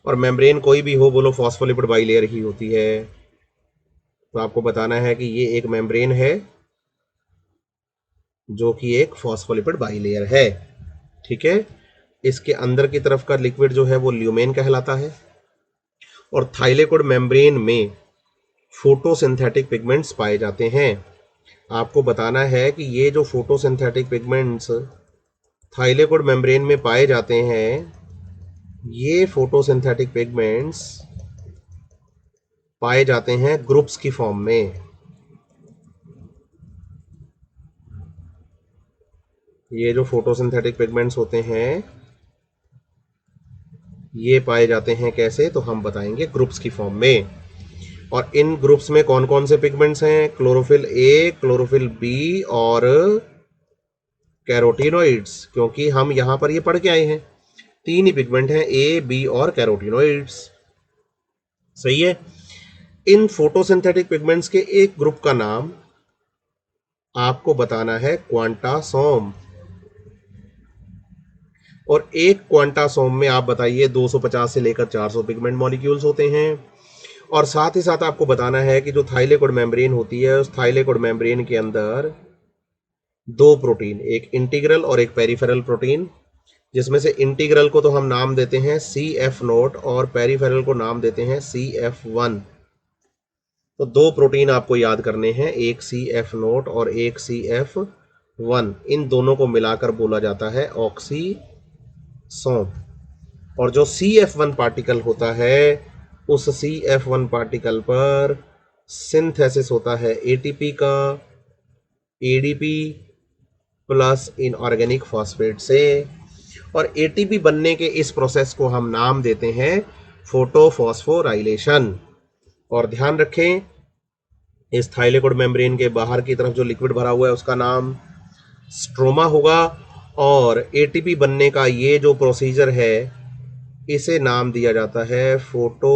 और मेम्ब्रेन कोई भी हो, बोलो फॉस्फोलिपिड बाइलेयर ही होती है। तो आपको बताना है कि ये एक मेम्ब्रेन है जो कि एक फॉस्फोलिपिड बाइलेयर है। ठीक है, इसके अंदर की तरफ का लिक्विड जो है वो ल्यूमेन कहलाता है। और थाइलेकोइड मेम्ब्रेन में फोटोसिंथेटिक पिगमेंट्स पाए जाते हैं। आपको बताना है कि ये जो फोटोसिंथेटिक पिगमेंट्स थाइलेकोइड मेम्ब्रेन में पाए जाते हैं, ये फोटोसिंथेटिक पिगमेंट्स पाए जाते हैं ग्रुप्स की फॉर्म में। ये जो फोटोसिंथेटिक पिगमेंट्स होते हैं ये पाए जाते हैं कैसे, तो हम बताएंगे ग्रुप्स की फॉर्म में। और इन ग्रुप्स में कौन कौन से पिगमेंट्स हैं, क्लोरोफिल ए, क्लोरोफिल बी और कैरोटीनोइड्स। क्योंकि हम यहां पर ये पढ़ के आए हैं, तीन ही पिगमेंट हैं, ए, बी और कैरोटीनोइड्स। सही है। इन फोटोसिंथेटिक पिगमेंट्स के एक ग्रुप का नाम आपको बताना है क्वांटासोम। और एक क्वांटासोम में आप बताइए 250 से लेकर 400 पिगमेंट मॉलिक्यूल्स होते हैं। और साथ ही साथ आपको बताना है कि जो थाइलेकोइड मेम्ब्रेन होती है, उस थाइलेकोइड मेम्ब्रेन के अंदर दो प्रोटीन, एक इंटीग्रल और एक पेरिफेरल प्रोटीन, जिसमें से इंटीग्रल को तो हम नाम देते हैं CF0 और पेरिफेरल को नाम देते हैं CF1। तो दो प्रोटीन आपको याद करने हैं, एक CF0 और एक CF1। इन दोनों को मिलाकर बोला जाता है ऑक्सीसोम। और जो CF1 पार्टिकल होता है, उस CF1 पार्टिकल पर सिंथेसिस होता है ATP का, ADP प्लस इनऑर्गेनिक फॉस्फेट से। और ATP बनने के इस प्रोसेस को हम नाम देते हैं फोटोफॉस्फोराइलेशन। और ध्यान रखें, इस थाइलेकोइड मेम्ब्रेन के बाहर की तरफ जो लिक्विड भरा हुआ है उसका नाम स्ट्रोमा होगा। और ATP बनने का ये जो प्रोसीजर है इसे नाम दिया जाता है फोटो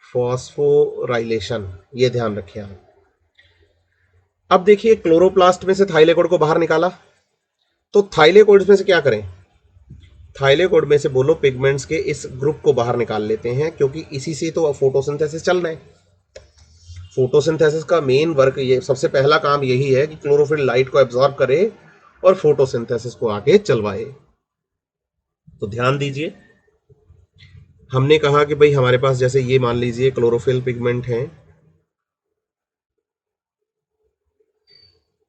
फॉस्फोराइलेशन। ये ध्यान रखें आप। अब देखिए, क्लोरोप्लास्ट में से थाइलेकोइड को बाहर निकाला, तो थाइलेकोइड में से क्या करें, थाइलेकोइड में से बोलो पिगमेंट्स के इस ग्रुप को बाहर निकाल लेते हैं, क्योंकि इसी से तो फोटोसिंथेसिस चल रहा है। फोटोसिंथेसिस का मेन वर्क, ये सबसे पहला काम यही है कि क्लोरोफिल लाइट को एब्जॉर्ब करे और फोटोसिंथेसिस को आगे चलवाए। तो ध्यान दीजिए, हमने कहा कि भाई हमारे पास जैसे ये मान लीजिए क्लोरोफिल पिगमेंट हैं।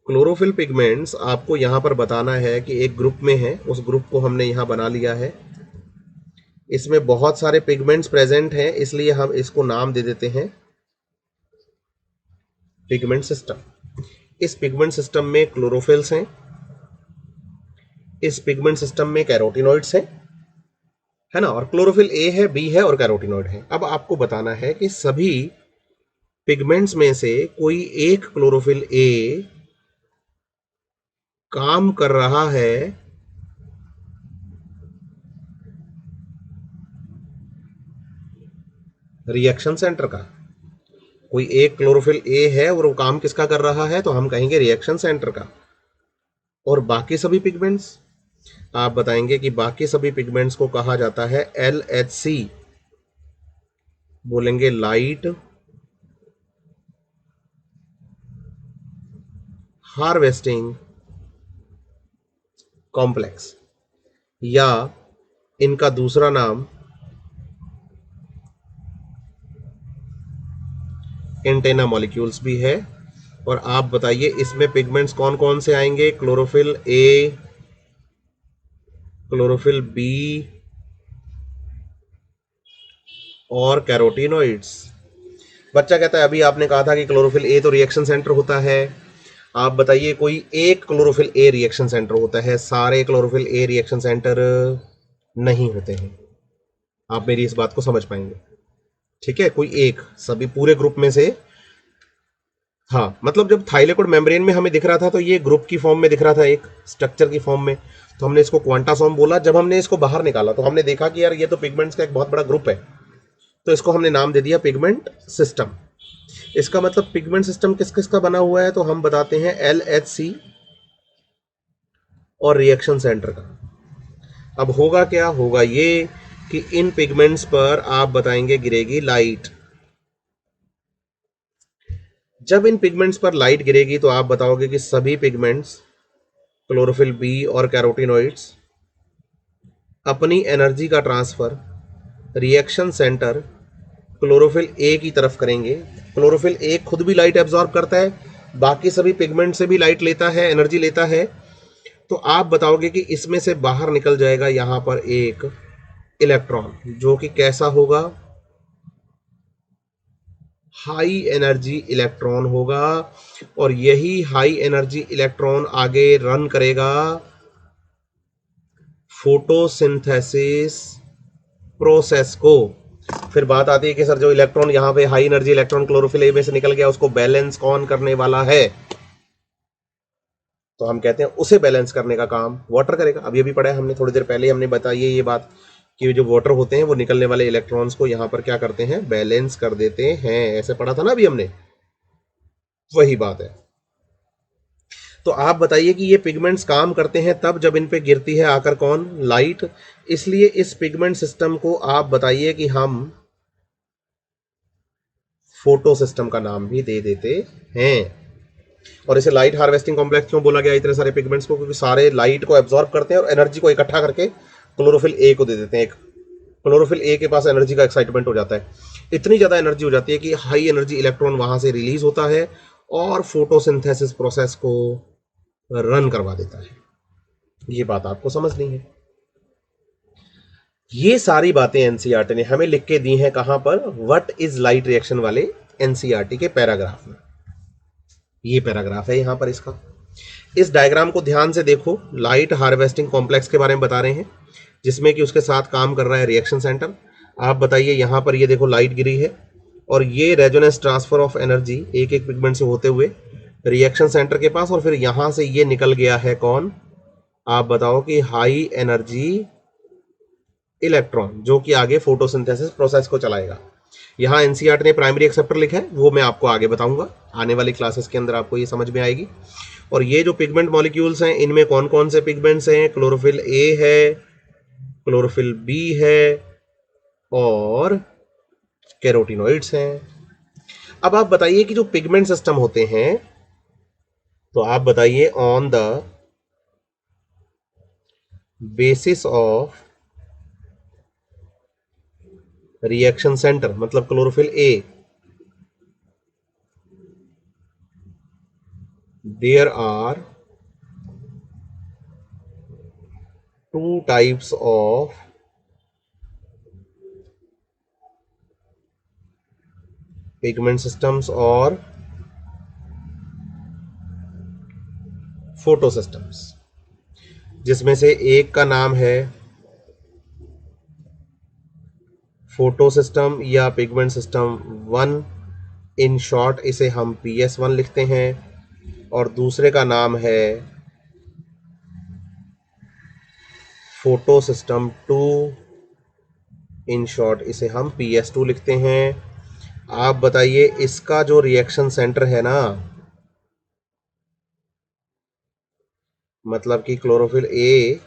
क्लोरोफिल पिगमेंट्स आपको यहां पर बताना है कि एक ग्रुप में है, उस ग्रुप को हमने यहां बना लिया है। इसमें बहुत सारे पिगमेंट्स प्रेजेंट हैं, इसलिए हम इसको नाम दे देते हैं पिगमेंट सिस्टम। इस पिगमेंट सिस्टम में क्लोरोफिल्स हैं, इस पिगमेंट सिस्टम में कैरोटिनॉइड्स हैं, है ना, और क्लोरोफिल ए है, बी है और कैरोटिनॉइड है। अब आपको बताना है कि सभी पिगमेंट्स में से कोई एक क्लोरोफिल ए काम कर रहा है रिएक्शन सेंटर का। कोई एक क्लोरोफिल ए है और वो काम किसका कर रहा है, तो हम कहेंगे रिएक्शन सेंटर का। और बाकी सभी पिगमेंट्स, आप बताएंगे कि बाकी सभी पिगमेंट्स को कहा जाता है LHC, बोलेंगे लाइट हार्वेस्टिंग कॉम्प्लेक्स, या इनका दूसरा नाम एंटेना मॉलिक्यूल्स भी है। और आप बताइए इसमें पिगमेंट्स कौन कौन से आएंगे, क्लोरोफिल ए, क्लोरोफिल बी और कैरोटिनॉइड्स। बच्चा कहता है अभी आपने कहा था कि क्लोरोफिल ए तो रिएक्शन सेंटर होता है, आप बताइए कोई एक क्लोरोफिल ए रिएक्शन सेंटर होता है, सारे क्लोरोफिल ए रिएक्शन सेंटर नहीं होते हैं। आप मेरी इस बात को समझ पाएंगे, ठीक है, कोई एक, सभी पूरे ग्रुप में से। हाँ, मतलब जब थाइलेकोइड मेम्ब्रेन में हमें दिख रहा था तो ये ग्रुप की फॉर्म में दिख रहा था, एक स्ट्रक्चर की फॉर्म में, तो हमने इसको क्वांटासोम बोला। जब हमने इसको बाहर निकाला तो हमने देखा कि यार ये तो पिगमेंट्स का एक बहुत बड़ा ग्रुप है, तो इसको हमने नाम दे दिया पिगमेंट सिस्टम। इसका मतलब पिगमेंट सिस्टम किस किस का बना हुआ है, तो हम बताते हैं LHC और रिएक्शन सेंटर का। अब होगा क्या, होगा ये कि इन पिगमेंट्स पर आप बताएंगे गिरेगी लाइट। जब इन पिगमेंट्स पर लाइट गिरेगी तो आप बताओगे कि सभी पिगमेंट्स, क्लोरोफिल बी और कैरोटिनॉइड्स, अपनी एनर्जी का transfer reaction centre chlorophyll A की तरफ करेंगे। क्लोरोफिल ए खुद भी लाइट एब्जॉर्ब करता है, बाकी सभी पिगमेंट से भी लाइट लेता है, एनर्जी लेता है। तो आप बताओगे कि इसमें से बाहर निकल जाएगा यहां पर एक इलेक्ट्रॉन, जो कि कैसा होगा, हाई एनर्जी इलेक्ट्रॉन होगा। और यही हाई एनर्जी इलेक्ट्रॉन आगे रन करेगा फोटोसिंथेसिस प्रोसेस को। फिर बात आती है कि सर जो इलेक्ट्रॉन यहाँ पे high energy electron chlorophyll A में से निकल गया, उसको बैलेंस कौन करने वाला है, तो हम कहते हैं उसे बैलेंस करने का काम वाटर करेगा। अब ये भी पढ़ा है हमने थोड़ी देर पहले, हमने बताई है ये बात कि जो वाटर होते हैं वो निकलने वाले इलेक्ट्रॉन्स को यहाँ पर क्या करते हैं, बैलेंस कर देते हैं। ऐसे पढ़ा था ना अभी हमने, वही बात है। तो आप बताइए कि ये पिगमेंट्स काम करते हैं तब जब इन पे गिरती है आकर कौन, लाइट। इसलिए इस पिगमेंट सिस्टम को आप बताइए कि हम फोटो सिस्टम का नाम भी दे देते हैं। और इसे लाइट हार्वेस्टिंग कॉम्प्लेक्स क्यों बोला गया इतने सारे पिगमेंट्स को, क्योंकि सारे लाइट को एब्जॉर्ब करते हैं और एनर्जी को इकट्ठा करके क्लोरोफिल ए को दे देते हैं। एक क्लोरोफिल ए के पास एनर्जी का एक्साइटमेंट हो जाता है, इतनी ज़्यादा एनर्जी हो जाती है कि हाई एनर्जी इलेक्ट्रॉन वहां से रिलीज होता है और फोटोसिंथेसिस प्रोसेस को रन करवा देता है। ये बात आपको समझनी है। ये सारी बातें एनसीईआरटी ने हमें लिख के दी हैं, कहां पर, व्हाट इज लाइट रिएक्शन वाले एनसीईआरटी के पैराग्राफ में। ये पैराग्राफ है यहां पर इसका। इस डायग्राम को ध्यान से देखो, लाइट हार्वेस्टिंग कॉम्प्लेक्स के बारे में बता रहे हैं, जिसमें कि उसके साथ काम कर रहा है रिएक्शन सेंटर। आप बताइए यहां पर ये देखो लाइट गिरी है, और ये रेजोनेंस ट्रांसफर ऑफ एनर्जी एक एक पिगमेंट से होते हुए रिएक्शन सेंटर के पास, और फिर यहां से ये निकल गया है कौन, आप बताओ कि हाई एनर्जी इलेक्ट्रॉन, जो कि आगे फोटोसिंथेसिस प्रोसेस को चलाएगा। यहाँ एनसीईआरटी ने प्राइमरी एक्सेप्टर लिखा है, वो मैं आपको आगे बताऊंगा, आने वाली क्लासेस के अंदर आपको ये समझ में आएगी। और ये जो पिगमेंट मॉलिक्यूल्स हैं, इनमें कौन कौन से पिगमेंट्स हैं, क्लोरोफिल ए है, क्लोरोफिल बी है और कैरोटिनॉइड्स हैं। अब आप बताइए कि जो पिगमेंट सिस्टम होते हैं, तो आप बताइए on the basis of reaction centre, मतलब chlorophyll A, there are two types of pigment systems or photosystems, जिसमें से एक का नाम है फोटो सिस्टम या pigment system one, in short इसे हम PS1 लिखते हैं, और दूसरे का नाम है photo system two, in short इसे हम PS2 लिखते हैं। आप बताइए इसका जो रिएक्शन सेंटर है ना, मतलब कि क्लोरोफिल ए,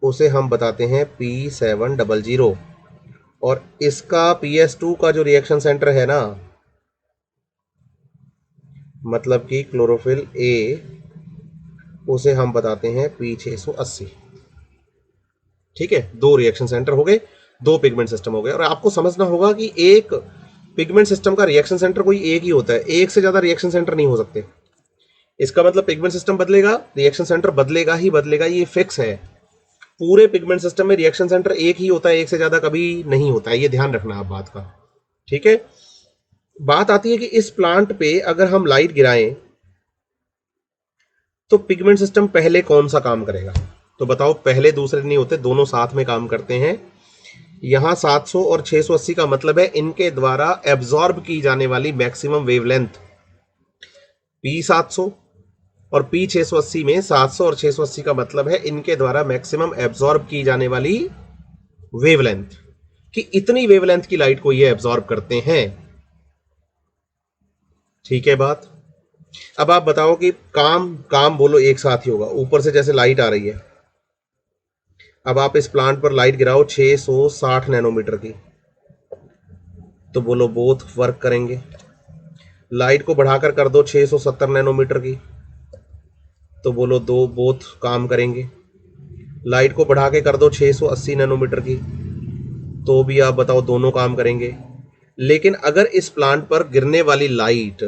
उसे हम बताते हैं P700, और इसका PS2 का जो रिएक्शन सेंटर है ना, मतलब कि क्लोरोफिल ए, उसे हम बताते हैं P680। ठीक है, दो रिएक्शन सेंटर हो गए, दो पिगमेंट सिस्टम हो गए। और आपको समझना होगा कि एक पिगमेंट सिस्टम का रिएक्शन सेंटर कोई एक ही होता है, एक से ज्यादा रिएक्शन सेंटर नहीं हो सकते। इसका मतलब पिगमेंट सिस्टम बदलेगा, रिएक्शन सेंटर बदलेगा ही बदलेगा, ये फिक्स है। पूरे पिगमेंट सिस्टम में रिएक्शन सेंटर एक ही होता है, एक से ज्यादा कभी नहीं होता है, ये ध्यान रखना आप बात का। ठीक है, बात आती है कि इस प्लांट पे अगर हम लाइट गिराएं तो पिगमेंट सिस्टम पहले कौन सा काम करेगा? तो बताओ, पहले दूसरे नहीं होते, दोनों साथ में काम करते हैं। यहां 700 और 680 का मतलब है इनके द्वारा एब्जॉर्ब की जाने वाली मैक्सिमम वेवलेंथ P700, और P680 में 700 और 680 का मतलब है इनके द्वारा मैक्सिमम एब्जॉर्ब की जाने वाली वेवलेंथ, कि इतनी वेवलेंथ की लाइट को ये एब्जॉर्ब करते हैं। ठीक है बात। अब आप बताओ कि काम काम बोलो एक साथ ही होगा, ऊपर से जैसे लाइट आ रही है, अब आप इस प्लांट पर लाइट गिराओ 660 नैनोमीटर की, तो बोलो बोथ वर्क करेंगे। लाइट को बढ़ाकर कर दो 670 नैनोमीटर की, तो बोलो दो बोथ काम करेंगे। लाइट को बढ़ा के कर दो 680 नैनोमीटर की, तो भी आप बताओ दोनों काम करेंगे। लेकिन अगर इस प्लांट पर गिरने वाली लाइट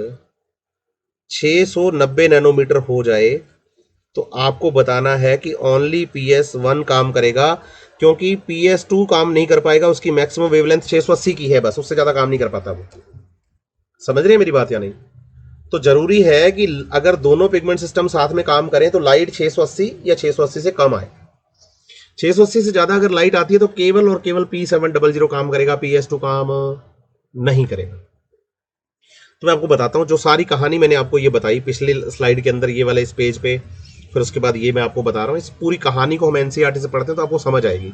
690 नैनोमीटर हो जाए, तो आपको बताना है कि ओनली PS1 काम करेगा, क्योंकि PS2 काम नहीं कर पाएगा, उसकी मैक्सिमम वेवलेंथ 680 की है, बस उससे ज्यादा काम नहीं कर पाता वो। समझ रहे हैं मेरी बात या नहीं? तो जरूरी है कि अगर दोनों पिगमेंट सिस्टम साथ में काम करें तो लाइट 680 या 680 से कम आए। 680 से ज्यादा अगर लाइट आती है तो केवल और केवल P700 काम करेगा, PS2 काम नहीं करेगा। तो मैं आपको बताता हूं, जो सारी कहानी मैंने आपको ये बताई पिछले स्लाइड के अंदर, ये वाले इस पेज पे, फिर उसके बाद ये मैं आपको बता रहा हूं, इस पूरी कहानी को हम एनसीईआरटी से पढ़ते हैं तो आपको समझ आएगी।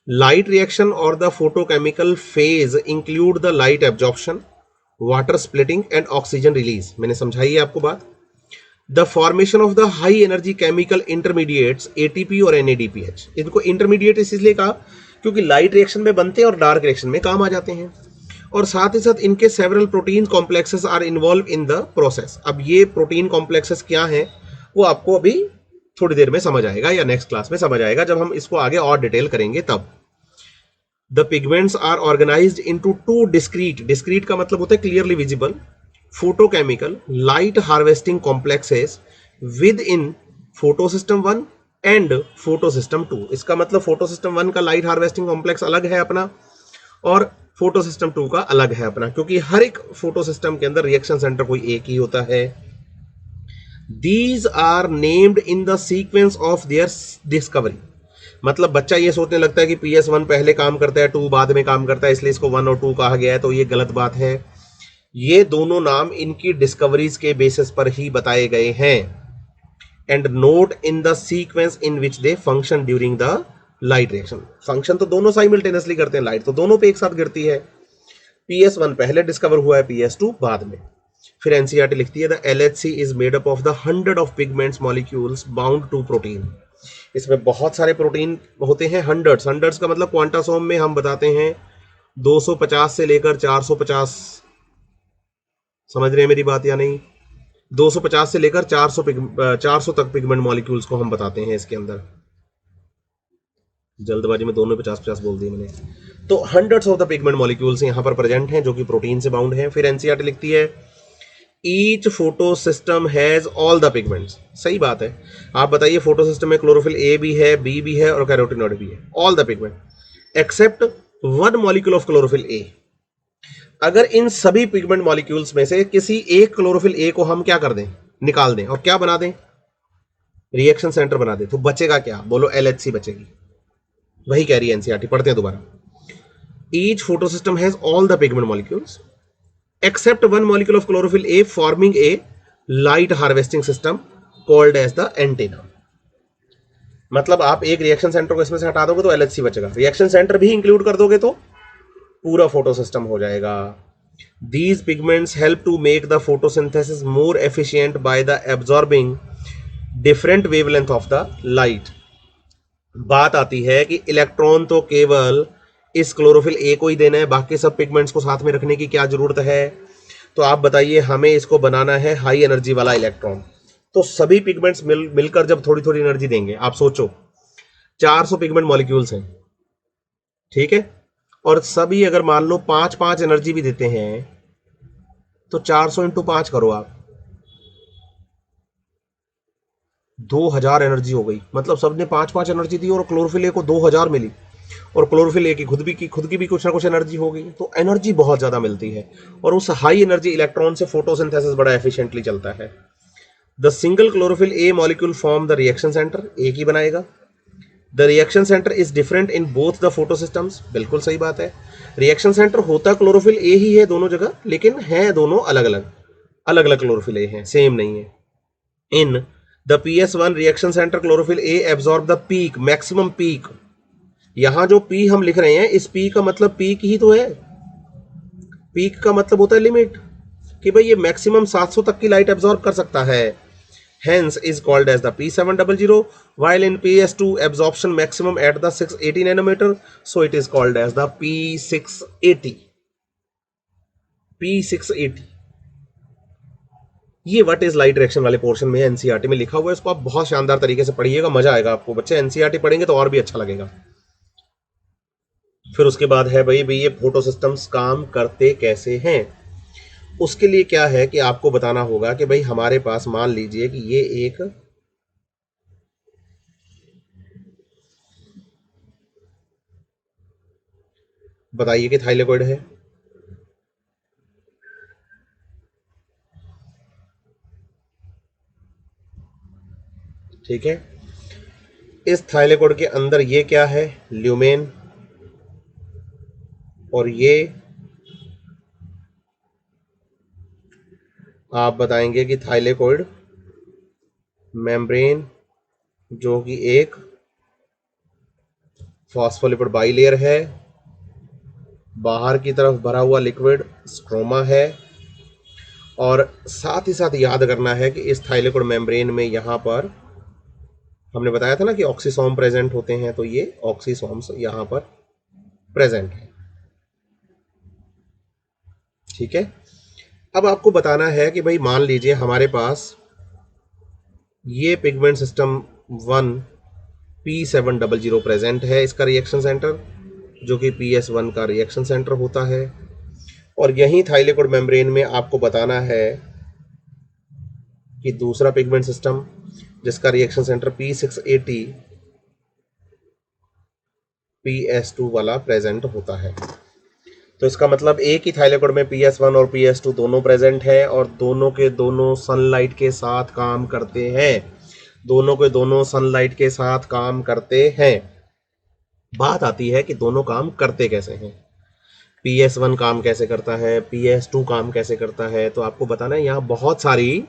लाइट रिएक्शन और the photochemical phase include the light absorption, water splitting and oxygen release. मैंने समझाई है आपको बात। The formation of the high energy chemical intermediates ATP और NADPH, इनको इंटरमीडिएट इसलिए कहा क्योंकि लाइट रिएक्शन में बनते हैं और डार्क रिएक्शन में काम आ जाते हैं, और साथ ही साथ इनके several protein complexes are involve in the process. अब ये प्रोटीन कॉम्प्लेक्सेस क्या हैं वो आपको अभी थोड़ी देर में समझ आएगा, या नेक्स्ट क्लास में समझ आएगा जब हम इसको आगे और डिटेल करेंगे तब। The pigments are organised into two discrete, discrete का मतलब होता है clearly visible, photochemical light harvesting complexes with in photo system 1 and photo system 2। इसका मतलब फोटो सिस्टम 1 का लाइट हार्वेस्टिंग कॉम्प्लेक्स अलग है अपना, और फोटो सिस्टम 2 का अलग है अपना, क्योंकि हर एक फोटो सिस्टम के अंदर रिएक्शन सेंटर कोई एक ही होता है। These are named in the sequence of their discovery. मतलब बच्चा ये सोचने लगता है कि PS1 पहले काम करता है, 2 बाद में काम करता है, इसलिए इसको 1 और 2 कहा गया है, तो ये गलत बात है। ये दोनों नाम इनकी डिस्कवरीज के बेसिस पर ही बताए गए हैं। And note in the sequence in which they function during the light reaction. Function तो दोनों साइमल्टेनियसली करते हैं, लाइट तो दोनों पे एक साथ गिरती है। PS1 पहले डिस्कवर हुआ है, PS2 बाद में। फिर एनसीईआरटी लिखती है the LHC is made up of the 100 of pigments molecules bound to protein. इसमें बहुत सारे प्रोटीन होते हैं, हंड्रेड्स, हंड्रेड्स का मतलब क्वांटासोम में हम बताते हैं 250 से लेकर 450। समझ रहे हैं मेरी बात या नहीं? 250 से लेकर 400 तक पिगमेंट मॉलिक्यूल्स को हम बताते हैं इसके अंदर। जल्दबाजी में दोनों 50-50 बोल दिए मैंने। तो hundreds of the pigment molecules यहां पर प्रेजेंट हैं जो कि प्रोटीन से बाउंड हैं। फिर एनसीईआरटी लिखती है each photosystem has all the pigments. सही बात है। आप बताइए, फोटो सिस्टम में क्लोरोफिल ए भी है, बी भी है और कैरोटीनॉइड भी है, all the pigment except one molecule of chlorophyll A. अगर इन सभी पिगमेंट मॉलिक्यूल्स में से किसी एक क्लोरोफिल ए को हम क्या कर दें, निकाल दें और क्या बना दें, रिएक्शन सेंटर बना दें, तो बचेगा क्या, बोलो LHC बचेगी। वही कह रही है एनसीईआरटी, पढ़ते हैं दोबारा। Each photosystem has all the pigment molecules except one molecule of chlorophyll A forming a light harvesting system called as the antenna। मतलब आप एक रिएक्शन सेंटर को इसमें से हटा दोगे तो LHC बचेगा, रिएक्शन सेंटर भी इंक्लूड कर दोगे तो पूरा फोटोसिस्टम हो जाएगा। These pigments help to make the photosynthesis more efficient by the absorbing different wavelength of the light। बात आती है कि इलेक्ट्रॉन तो केवल इस क्लोरोफिल ए को ही देना है, बाकी सब पिगमेंट्स को साथ में रखने की क्या जरूरत है। तो आप बताइए, हमें इसको बनाना है हाई एनर्जी वाला इलेक्ट्रॉन, तो सभी पिगमेंट्स मिलकर जब थोड़ी थोड़ी एनर्जी देंगे, आप सोचो 400 पिगमेंट मॉलिक्यूल्स हैं, ठीक है, और सभी अगर मान लो 5-5 एनर्जी भी देते हैं तो 400 इंटू 5 करो आप, 2000 एनर्जी हो गई। मतलब सबने 5-5 एनर्जी दी और क्लोरोफिल ए को 2000 मिली, और क्लोरोफिल ए की खुद की भी कुछ ना कुछ एनर्जी हो गई, तो एनर्जी बहुत ज्यादा मिलती है। और उस हाई एनर्जी इलेक्ट्रॉन से फोटोसिंथेसिस बड़ा एफिशिएंटली चलता है। The single chlorophyll A molecule form the reaction centre, एक ही बनाएगा। The reaction centre is different in both the photosystems, बिल्कुल सही बात है। रिएक्शन सेंटर होता क्लोरोफिल ए ही है दोनों जगह, लेकिन हैं दोनों अलग अलग क्लोरोफिल ए हैं, सेम नहीं है। In the PS1 reaction centre chlorophyll A absorb the peak, maximum peak. यहां जो पी हम लिख रहे हैं, इस पी का मतलब पीक ही तो है। पीक का मतलब होता है लिमिट, कि भाई ये मैक्सिमम 700 तक की लाइट एब्जॉर्ब कर सकता है। hence is called as the P700, while in PS2 absorption maximum at the 680 nanometer, so it is called as the P680। ये व्हाट इज लाइट डायरेक्शन वाले पोर्शन में एनसीईआरटी में लिखा हुआ है, इसको आप बहुत शानदार तरीके से पढ़िएगा, मजा आएगा आपको बच्चे। एनसीईआरटी पढ़ेंगे तो और भी अच्छा लगेगा। फिर उसके बाद है भाई ये फोटो सिस्टम्स काम करते कैसे हैं। उसके लिए क्या है कि आपको बताना होगा कि भाई हमारे पास मान लीजिए कि ये एक बताइए कि थाइलेकोइड है, ठीक है। इस थाइलेकोइड के अंदर ये क्या है, ल्यूमेन, और ये आप बताएंगे कि थाइलेकोइड मेम्ब्रेन, जो कि एक फॉस्फोलिपिड बाइलेयर है, बाहर की तरफ भरा हुआ लिक्विड स्ट्रोमा है, और साथ ही साथ याद करना है कि इस थाइलेकोइड मेम्ब्रेन में यहां पर हमने बताया था ना कि ऑक्सीसोम प्रेजेंट होते हैं, तो ये ऑक्सीसोम्स यहां पर प्रेजेंट है, ठीक है। अब आपको बताना है कि भाई मान लीजिए हमारे पास ये पिगमेंट सिस्टम 1 P700 प्रेजेंट है, इसका रिएक्शन सेंटर जो कि PS1 का रिएक्शन सेंटर होता है, और यहीं थाइलेकोइड मेम्ब्रेन में आपको बताना है कि दूसरा पिगमेंट सिस्टम जिसका रिएक्शन सेंटर P680 PS2 वाला प्रेजेंट होता है। तो इसका मतलब एक ही थाइलेकोइड में PS1 और PS2 दोनों प्रेजेंट है, और दोनों के दोनों सनलाइट के साथ काम करते हैं, दोनों के दोनों सनलाइट के साथ काम करते हैं। बात आती है कि दोनों काम करते कैसे हैं, PS1 काम कैसे करता है, PS2 काम कैसे करता है। तो आपको बताना है यहाँ बहुत सारी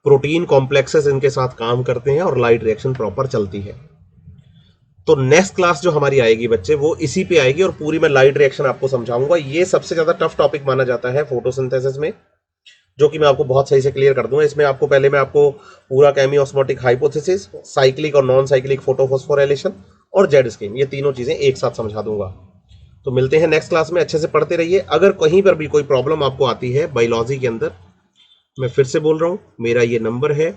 प्रोटीन कॉम्प्लेक्सेस इनके साथ काम करते हैं और लाइट रिएक्शन प्रॉपर चलती है। तो नेक्स्ट क्लास जो हमारी आएगी बच्चे, वो इसी पे आएगी, और पूरी मैं लाइट रिएक्शन आपको समझाऊंगा। ये सबसे ज्यादा टफ टॉपिक माना जाता है फोटोसिंथेसिस में, जो कि मैं आपको बहुत सही से क्लियर कर दूंगा। इसमें आपको पहले मैं आपको पूरा केमियोस्मोटिक हाइपोथेसिस, साइक्लिक और नॉन साइक्लिक फोटोफॉस्फोराइलेशन और जेड स्कीम, ये तीनों चीजें एक साथ समझा दूंगा। तो मिलते हैं नेक्स्ट क्लास में, अच्छे से पढ़ते रहिए। अगर कहीं पर भी कोई प्रॉब्लम आपको आती है बायोलॉजी के अंदर, मैं फिर से बोल रहा हूँ, मेरा ये नंबर है,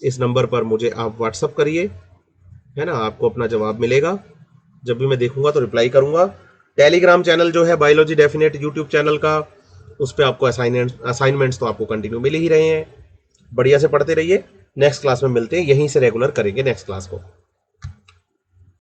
इस नंबर पर मुझे आप व्हाट्सअप करिए, है ना, आपको अपना जवाब मिलेगा। जब भी मैं देखूंगा तो रिप्लाई करूंगा। टेलीग्राम चैनल जो है बायोलॉजी डेफिनेट यूट्यूब चैनल का, उस पर आपको असाइनमेंट्स तो आपको कंटिन्यू मिल ही रहे हैं। बढ़िया से पढ़ते रहिए। नेक्स्ट क्लास में मिलते हैं, यहीं से रेगुलर करेंगे नेक्स्ट क्लास को।